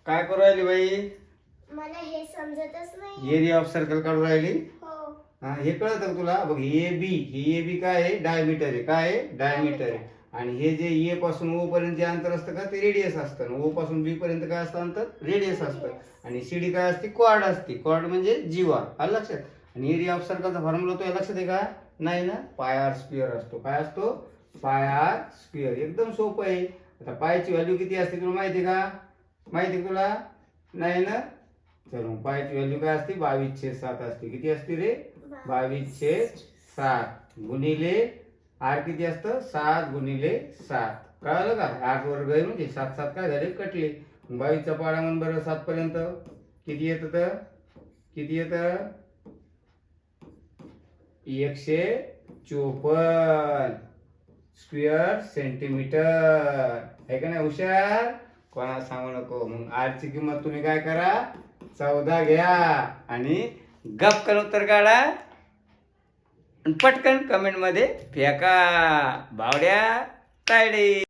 काय करू राहिली बाई? मला हे समजतच नाही. एरिया ऑफ सर्कल काढू राहिली. हो. हा, हे कळत का तुला? बघ A B, he A B काय आहे? डायमीटर आहे. काय आहे? डायमीटर आहे. आणि हे जे ए पासून ओ पर्यंत जे अंतर असतं का ते रेडियस असतं. ओ पासून बी पर्यंत काय असतं अंतर? रेडियस असतं. आणि सीडी काय असते? कॉर्ड असते. कॉर्ड म्हणजे जीवा. आलं लक्षात? आणि एरिया ऑफ सर्कलचा फॉर्म्युला तो लक्षात आहे का? नाही ना? पाय आर स्क्वेअर असतो. काय असतो? पाय आर स्क्वेअर. एकदम सोपं आहे. आता पायची व्हॅल्यू किती असते तुला माहिती आहे का? माहिती आहे तुला? नाही ना? चलो, पायची व्हॅल्यू काय असते? 22/7 असते. किती असते रे? 22/7 गुणिले आर किती असतं? 7 गुणिले 7. कळालं का? 8 वर्ग आहे म्हणजे 7 7 काय झाले? कटले. 22चा पाडा म्हण बरं 7 पर्यंत किती येतं? तर किती येतं? 154 स्क्वेअर सेंटीमीटर. आहे का नाही हुशार? कोणाला सांगू नको. मग आरची किंमत तुम्ही काय करा? 14 घ्या आणि गप कर उत्तर काढा आणि पटकन कमेंट मध्ये फेका. बावड्या तायडे.